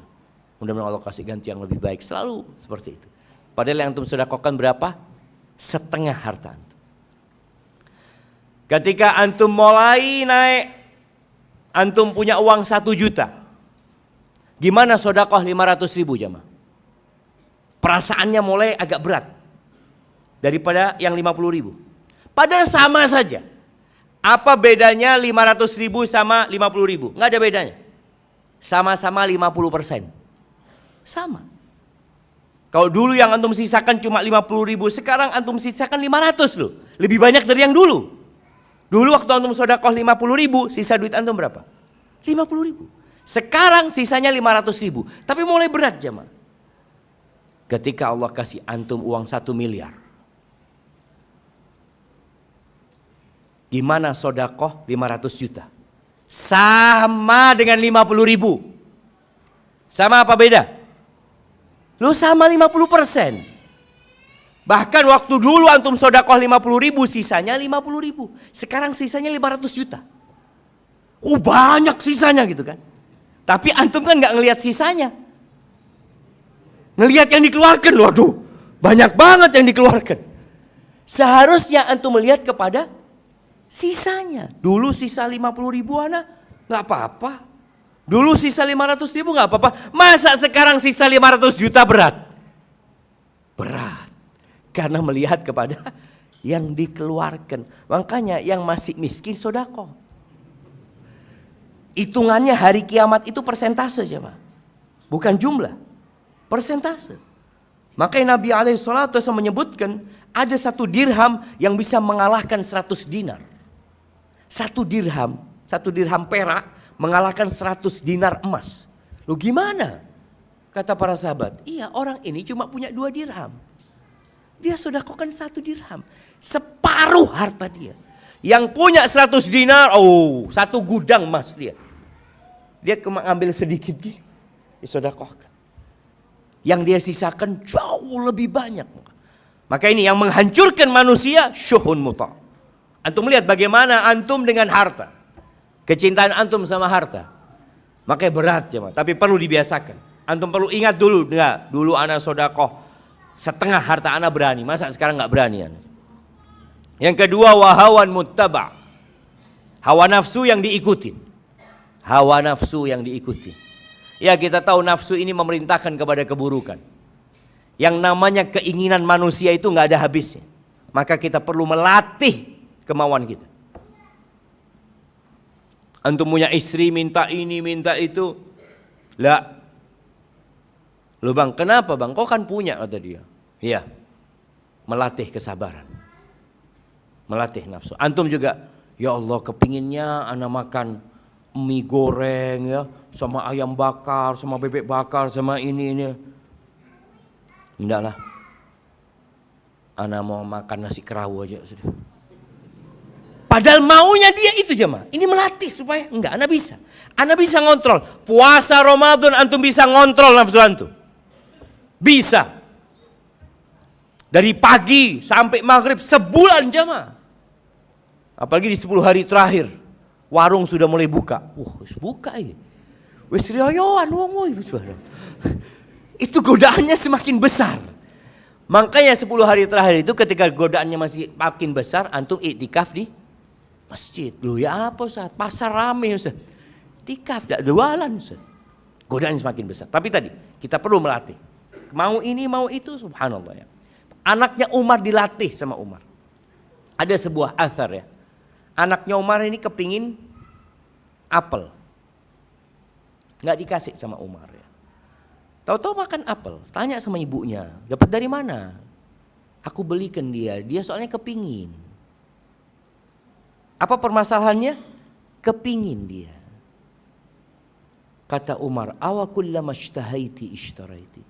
Speaker 1: Mudah-mudahan Allah kasih ganti yang lebih baik. Selalu seperti itu. Padahal yang antum sedekahkan berapa? Setengah harta antum. Ketika antum mulai naik, antum punya uang 1 juta. Gimana sedekah 500 ribu, jamaah? Perasaannya mulai agak berat daripada yang 50 ribu. Padahal sama saja. Apa bedanya 500 ribu sama 50 ribu? Nggak ada bedanya. Sama-sama 50%. Sama. Kalau dulu yang antum sisakan cuma 50 ribu, sekarang antum sisakan 500 loh. Lebih banyak dari yang dulu. Dulu waktu antum sedekah 50 ribu, sisa duit antum berapa? 50 ribu. Sekarang sisanya 500 ribu. Tapi mulai berat, jemaah. Ketika Allah kasih antum uang 1 miliar. Gimana sedekah 500 juta? Sama dengan 50 ribu. Sama apa beda? Lu sama 50%. Bahkan waktu dulu antum sodakoh 50.000, sisanya 50.000. Sekarang sisanya 500 juta. Banyak sisanya gitu kan. Tapi antum kan nggak ngelihat sisanya. Ngelihat yang dikeluarkan, waduh, banyak banget yang dikeluarkan. Seharusnya antum melihat kepada sisanya. Dulu sisa 50.000 anak, nggak apa-apa. Dulu sisa 500.000 nggak apa-apa. Masa sekarang sisa 500 juta berat? Berat. Karena melihat kepada yang dikeluarkan. Makanya yang masih miskin sedekah. Hitungannya hari kiamat itu persentase jemaah. Bukan jumlah. Persentase. Makanya Nabi alaihissalatu wasallam menyebutkan ada 1 dirham yang bisa mengalahkan 100 dinar. 1 dirham perak mengalahkan 100 dinar emas. Lu gimana? Kata para sahabat, iya orang ini cuma punya 2 dirham. Dia sedekahkan 1 dirham. Separuh harta dia. Yang punya 100 dinar, 1 gudang emas dia. Dia ambil sedikit gini, disedekahkan. Yang dia sisakan jauh lebih banyak. Maka ini yang menghancurkan manusia, syuhun muta. Antum lihat bagaimana antum dengan harta. Kecintaan antum sama harta. Makanya berat jemaah, tapi perlu dibiasakan. Antum perlu ingat dulu, enggak, dulu anak sedekah setengah harta anak berani, masa sekarang enggak berani anak. Yang kedua, wahawan muttaba. Hawa nafsu yang diikuti. Hawa nafsu yang diikuti. Ya kita tahu nafsu ini memerintahkan kepada keburukan. Yang namanya keinginan manusia itu enggak ada habisnya. Maka kita perlu melatih kemauan kita. Antum punya istri minta ini, minta itu. Lah. Loh bang, kenapa bang? Kau kan punya, kata dia. Iya. Melatih kesabaran. Melatih nafsu. Antum juga, ya Allah kepinginnya anak makan mie goreng ya, sama ayam bakar, sama bebek bakar, sama ini. Enggak lah. Anak mau makan nasi kerawu aja sudah. Padahal maunya dia itu jemaah. Ini melatih supaya enggak, anak bisa. Anak bisa ngontrol. Puasa Ramadan antum bisa ngontrol nafsu antum. Bisa. Dari pagi sampai maghrib sebulan jemaah. Apalagi di 10 hari terakhir. Warung sudah mulai buka. Buka ya. Wis riyoyoan wong woy. Itu godaannya semakin besar. Makanya 10 hari terakhir itu ketika godaannya masih makin besar, antum iktikaf di masjid. Loh ya apa Ustaz? Pasar rame Ustaz. Iktikaf, tidak jualan Ustaz. Godaan semakin besar. Tapi tadi kita perlu melatih. Mau ini mau itu, subhanallah ya. Anaknya Umar dilatih sama Umar. Ada sebuah athar ya. Anaknya Umar ini kepingin apel. Nggak dikasih sama Umar ya. Tahu-tahu makan apel. Tanya sama ibunya, dapat dari mana? Aku belikan dia soalnya kepingin. Apa permasalahannya? Kepingin dia. Kata Umar, awakullama ishtahaiti ishtaraiti.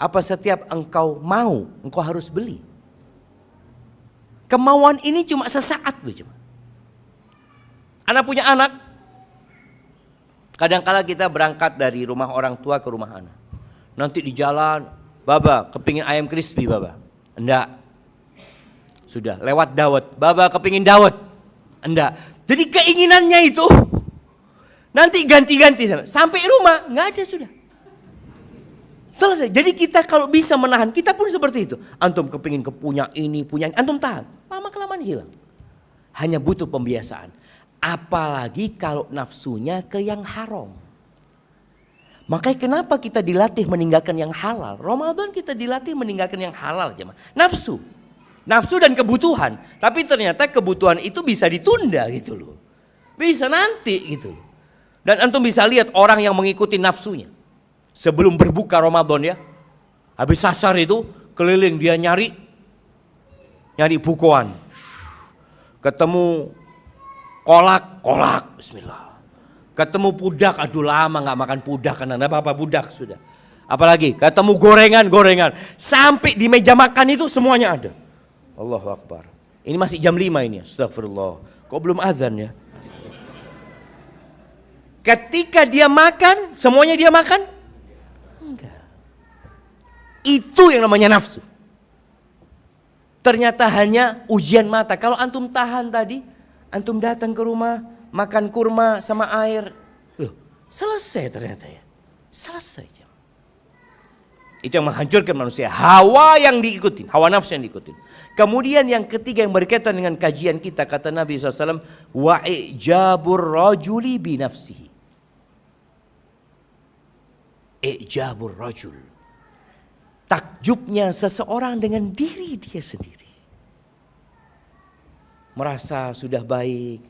Speaker 1: Apa setiap engkau mau, engkau harus beli? Kemauan ini cuma sesaat loh cuma. Anak punya anak. Kadang-kala kita berangkat dari rumah orang tua ke rumah anak. Nanti di jalan, Baba kepingin ayam crispy Baba. Enggak. Sudah lewat dawet. Baba kepingin dawet. Enggak. Jadi keinginannya itu nanti ganti-ganti sampai rumah nggak ada sudah. Selesai. Jadi kita kalau bisa menahan, kita pun seperti itu. Antum kepingin punya ini, antum tahan. Lama-kelamaan hilang. Hanya butuh pembiasaan. Apalagi kalau nafsunya ke yang haram. Makanya kenapa kita dilatih meninggalkan yang halal? Ramadan kita dilatih meninggalkan yang halal. Nafsu. Nafsu dan kebutuhan. Tapi ternyata kebutuhan itu bisa ditunda gitu loh. Bisa nanti gitu loh. Dan antum bisa lihat orang yang mengikuti nafsunya. Sebelum berbuka Ramadan ya. Habis sasar itu keliling dia nyari bukuan. Ketemu kolak, bismillah. Ketemu pudak, aduh lama gak makan pudak karena apa-apa pudak sudah. Apalagi ketemu gorengan. Sampai di meja makan itu semuanya ada. Allahu Akbar. Ini masih jam 5 ini, astagfirullah. Kok belum azan ya? Ketika dia makan, semuanya dia makan? Enggak. Itu yang namanya nafsu. ternyata hanya ujian mata. Kalau antum tahan tadi, antum datang ke rumah, makan kurma sama air, loh, selesai ternyata ya. Selesai. Itu yang menghancurkan manusia. Hawa yang diikutin, hawa nafsu yang diikutin. Kemudian yang ketiga yang berkaitan dengan kajian kita, kata Nabi SAW, wa ijabur rajuli binafsihi. Ijabur rajul. Takjubnya seseorang dengan diri dia sendiri. Merasa sudah baik,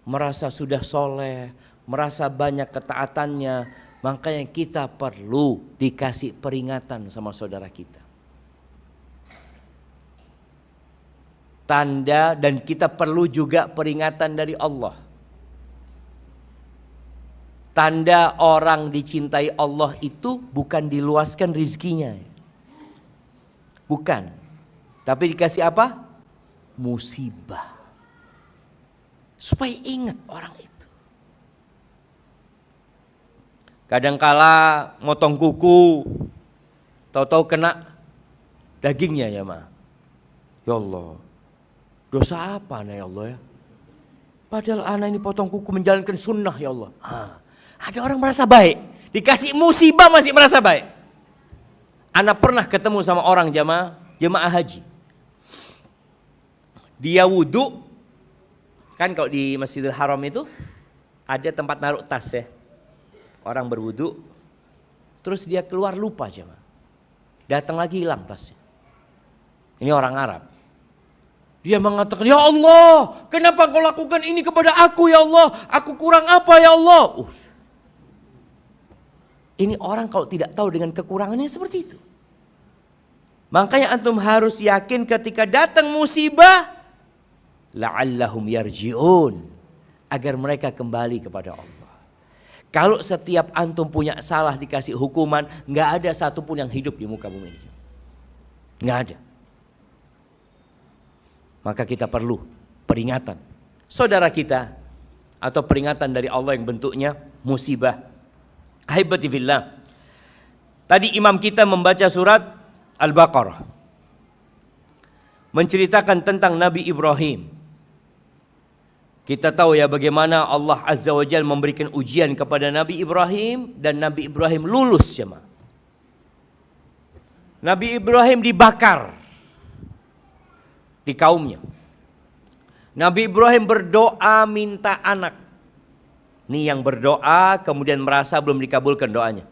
Speaker 1: merasa sudah soleh, merasa banyak ketaatannya. Makanya kita perlu dikasih peringatan sama saudara kita. Tanda, dan kita perlu juga peringatan dari Allah. Tanda orang dicintai Allah itu bukan diluaskan rizkinya. Bukan. Tapi dikasih apa? Musibah. Supaya ingat orang itu. Kadangkala motong kuku, tahu-tahu kena dagingnya ya ma. Ya Allah, dosa apa anak ya Allah ya? Padahal anak ini potong kuku menjalankan sunnah ya Allah. Ada orang merasa baik, dikasih musibah masih merasa baik. Anak pernah ketemu sama orang jemaah haji. Dia wudhu, kan kalau di Masjidil Haram itu ada tempat naruh tas ya. Orang berwudhu, terus dia keluar lupa jemaah. Datang lagi hilang tasnya. Ini orang Arab. Dia mengatakan, ya Allah, kenapa kau lakukan ini kepada aku ya Allah? Aku kurang apa ya Allah? Ini orang kalau tidak tahu dengan kekurangannya seperti itu. Makanya antum harus yakin ketika datang musibah, la'allahum yarji'un, agar mereka kembali kepada Allah. Kalau setiap antum punya salah dikasih hukuman, nggak ada satupun yang hidup di muka bumi ini. Nggak ada. Maka kita perlu peringatan saudara kita atau peringatan dari Allah yang bentuknya musibah. Ahibati fillah. Tadi imam kita membaca surat Al-Baqarah, menceritakan tentang Nabi Ibrahim. Kita tahu ya bagaimana Allah Azza wa Jalla memberikan ujian kepada Nabi Ibrahim dan Nabi Ibrahim lulus jemaah. Nabi Ibrahim dibakar di kaumnya. Nabi Ibrahim berdoa minta anak. Ini yang berdoa kemudian merasa belum dikabulkan doanya.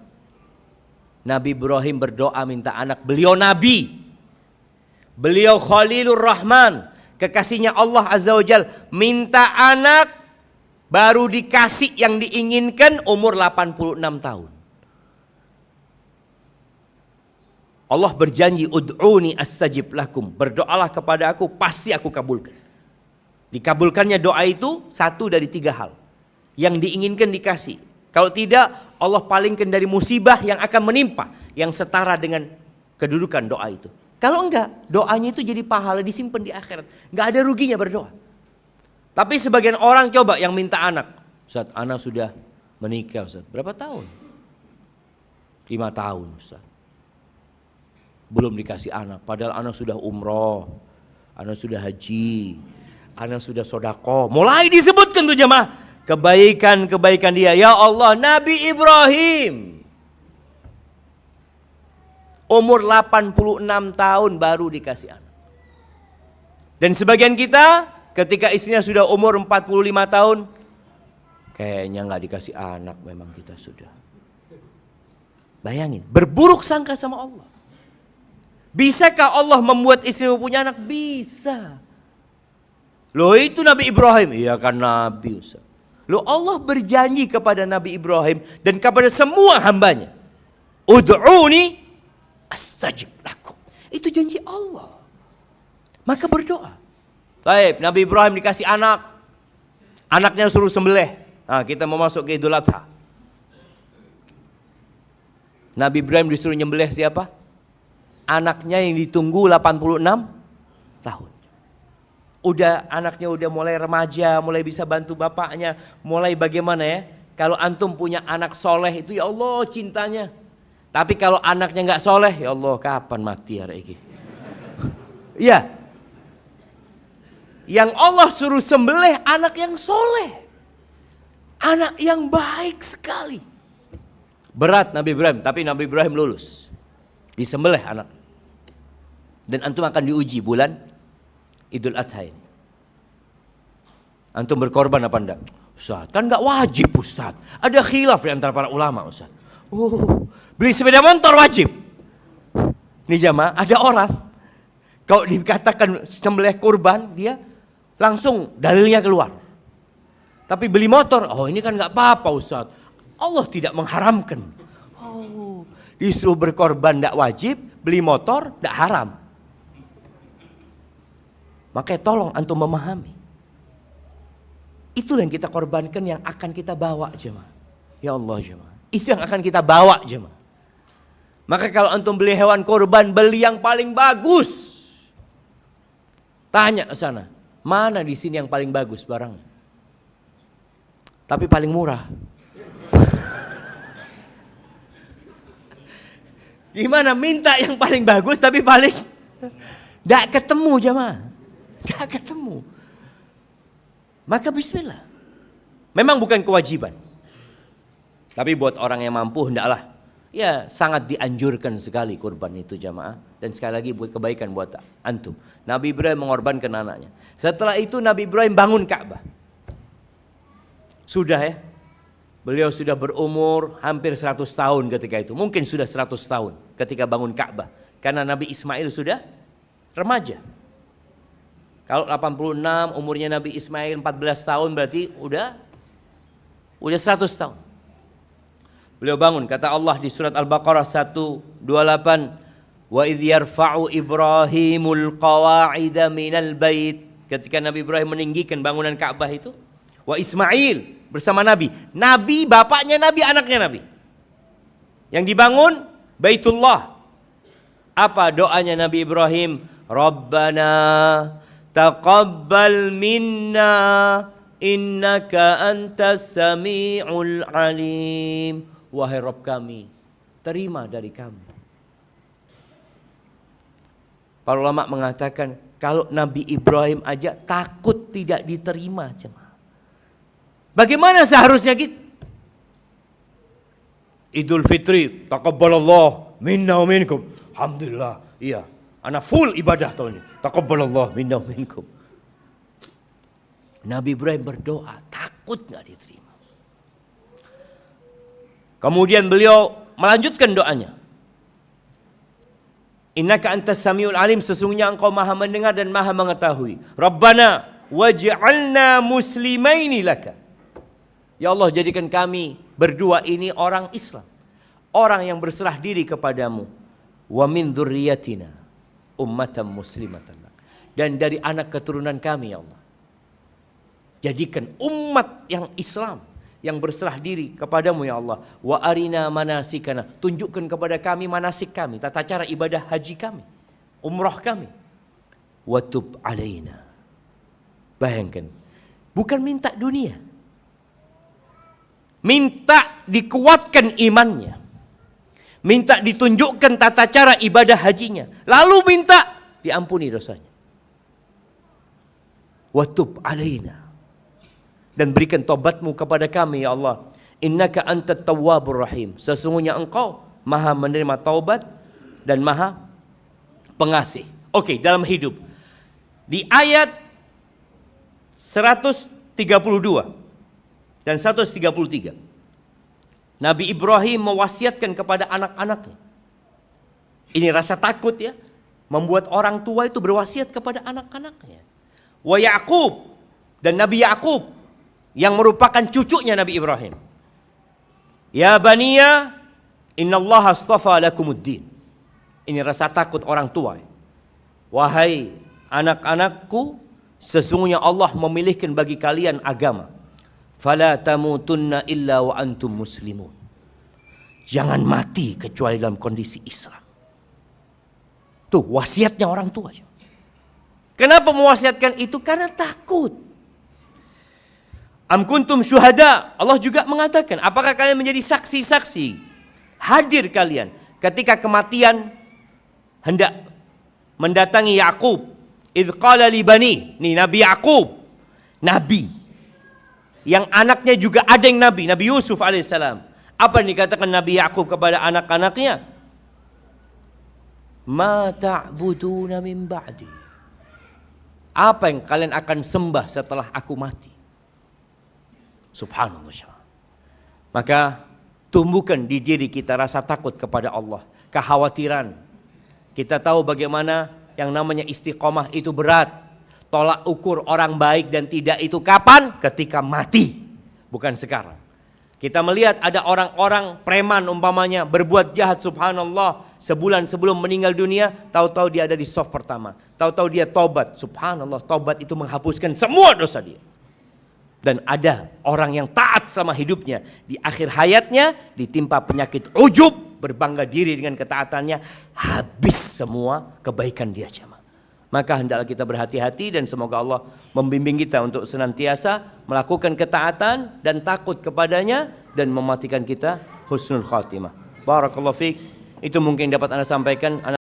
Speaker 1: Nabi Ibrahim berdoa minta anak. Beliau Nabi. Beliau Khalilur Rahman. Kekasihnya Allah Azza wa Jalla. Minta anak baru dikasih yang diinginkan umur 86 tahun. Allah berjanji ud'uni astajib lakum. Berdoalah kepada aku pasti aku kabulkan. Dikabulkannya doa itu satu dari tiga hal. Yang diinginkan dikasih. Kalau tidak Allah palingkan dari musibah yang akan menimpa. Yang setara dengan kedudukan doa itu. Kalau enggak doanya itu jadi pahala disimpan di akhirat. Enggak ada ruginya berdoa. Tapi sebagian orang coba yang minta anak. Ustaz, anak sudah menikah Ustaz. Berapa tahun? 5 tahun Ustaz. Belum dikasih anak. Padahal anak sudah umroh. Anak sudah haji. Anak sudah sodako. Mulai disebutkan tuh jemaah. Kebaikan-kebaikan dia. Ya Allah, Nabi Ibrahim. Umur 86 tahun baru dikasih anak. Dan sebagian kita ketika istrinya sudah umur 45 tahun. Kayaknya gak dikasih anak memang kita sudah. Bayangin, berburuk sangka sama Allah. Bisakah Allah membuat istrimu punya anak? Bisa. Loh itu Nabi Ibrahim. Iya kan Nabi Ustaz. Loh Allah berjanji kepada Nabi Ibrahim dan kepada semua hambanya. Ud'uni astajib lakum. Itu janji Allah. Maka berdoa. Baik, Nabi Ibrahim dikasih anak. Anaknya suruh sembelih. Nah, kita mau masuk ke Idul Adha. Nabi Ibrahim disuruh nyembelih siapa? Anaknya yang ditunggu 86 tahun. Anaknya udah mulai remaja, mulai bisa bantu bapaknya, mulai bagaimana ya? Kalau antum punya anak soleh itu ya Allah cintanya. Tapi kalau anaknya nggak soleh, ya Allah kapan mati hari ini? Iya, Yang Allah suruh sembelih anak yang soleh. Anak yang baik sekali. Berat Nabi Ibrahim, tapi Nabi Ibrahim lulus. Disembelih anak. Dan antum akan diuji bulan Idul Adha ini. Antum berkorban apa enggak? Ustaz, kan enggak wajib Ustaz. Ada khilaf di antara para ulama Ustaz. Beli sepeda motor wajib. Nih jamaah, ada orang kalau dikatakan sembelih kurban, dia langsung dalilnya keluar. Tapi beli motor, oh ini kan enggak apa-apa Ustaz. Allah tidak mengharamkan. Disuruh berkorban enggak wajib, beli motor enggak haram. Makanya tolong antum memahami. Itulah yang kita korbankan, yang akan kita bawa jemaah. Ya Allah jemaah. Itu yang akan kita bawa jemaah. Maka kalau antum beli hewan korban, beli yang paling bagus. Tanya ke sana, mana di sini yang paling bagus barangnya? Tapi paling murah. Gimana minta yang paling bagus tapi paling tidak ketemu jemaah. Tidak ketemu. Maka bismillah. Memang bukan kewajiban. Tapi buat orang yang mampu hendaklah. Ya sangat dianjurkan sekali kurban itu jamaah. Dan sekali lagi buat kebaikan buat antum. Nabi Ibrahim mengorbankan anaknya. Setelah itu Nabi Ibrahim bangun Ka'bah. Sudah ya. Beliau sudah berumur hampir 100 tahun ketika itu. Mungkin sudah 100 tahun ketika bangun Ka'bah. Karena Nabi Ismail sudah remaja. Kalau 86 umurnya Nabi Ismail 14 tahun berarti udah 100 tahun. Beliau bangun, kata Allah di surat Al-Baqarah 128, wa idh yarfa'u Ibrahimul qawa'ida minal bait. Ketika Nabi Ibrahim meninggikan bangunan Ka'bah itu, wa Ismail bersama Nabi. Nabi bapaknya Nabi, anaknya Nabi. Yang dibangun Baitullah. Apa doanya Nabi Ibrahim? Rabbana taqabbal minna innaka antas sami'ul alim. Wahai Rabb kami, terima dari kami. Para ulama mengatakan kalau Nabi Ibrahim aja takut tidak diterima jemaah. Bagaimana seharusnya kita? Idul Fitri, taqabbalallah minna wa minkum. Alhamdulillah, iya. Ana full ibadah tahun ini. Taqabbalallah minna wa minkum. Nabi Ibrahim berdoa, takut enggak diterima. Kemudian beliau melanjutkan doanya. Innaka antas samiul alim, sesungguhnya engkau maha mendengar dan maha mengetahui. Rabbana waj'alna muslimaini laka. Ya Allah, jadikan kami berdua ini orang Islam. Orang yang berserah diri kepadamu. Wa min dzurriyyatina ummatan muslimatan lak. Dan dari anak keturunan kami ya Allah. Jadikan umat yang Islam, yang berserah diri kepadamu ya Allah. Wa arina manasikana, tunjukkan kepada kami manasik kami, tata cara ibadah haji kami, umrah kami. Wa tub alaina. Bayangkan, bukan minta dunia, minta dikuatkan imannya, minta ditunjukkan tata cara ibadah hajinya, lalu minta diampuni dosanya. Wa tub alaina, dan berikan taubatmu kepada kami ya Allah. Innaka antat tawwabur rahim, sesungguhnya engkau maha menerima taubat dan maha pengasih. Oke, dalam hidup di ayat 132 dan 133 Nabi Ibrahim mewasiatkan kepada anak-anaknya. Ini rasa takut ya, membuat orang tua itu berwasiat kepada anak-anaknya. Wa Ya'qub, dan Nabi Ya'qub yang merupakan cucunya Nabi Ibrahim. Ya baniya, innallaha astafa lakumuddin. Ini rasa takut orang tua. Wahai anak-anakku, sesungguhnya Allah memilihkan bagi kalian agama. Fala tamutunna illa wa antum muslimun. Jangan mati kecuali dalam kondisi Islam. Tuh wasiatnya orang tua. Kenapa mewasiatkan itu? Karena takut. Am kuntum syuhada, Allah juga mengatakan, apakah kalian menjadi saksi-saksi? Hadir kalian ketika kematian hendak mendatangi Ya'qub, idz qala li bani, nih Nabi Yakub, nabi yang anaknya juga ada yang nabi, Nabi Yusuf alaihissalam. Apa yang dikatakan Nabi Yakub kepada anak-anaknya? Ma ta'buduna min ba'di. Apa yang kalian akan sembah setelah aku mati? Subhanallah. Maka tumbuhkan di diri kita rasa takut kepada Allah, kekhawatiran. Kita tahu bagaimana yang namanya istiqomah itu berat. Tolak ukur orang baik dan tidak itu kapan? Ketika mati, bukan sekarang. Kita melihat ada orang-orang preman umpamanya berbuat jahat, subhanallah, sebulan sebelum meninggal dunia, tahu-tahu dia ada di soft pertama. Tahu-tahu dia tobat, subhanallah, tobat itu menghapuskan semua dosa dia. Dan ada orang yang taat sama hidupnya, di akhir hayatnya ditimpa penyakit ujub, berbangga diri dengan ketaatannya, habis semua kebaikan dia jemaah. Maka hendaklah kita berhati-hati dan semoga Allah membimbing kita untuk senantiasa melakukan ketaatan dan takut kepadanya dan mematikan kita husnul khatimah. Barakallahu fiik. Itu mungkin dapat Anda sampaikan.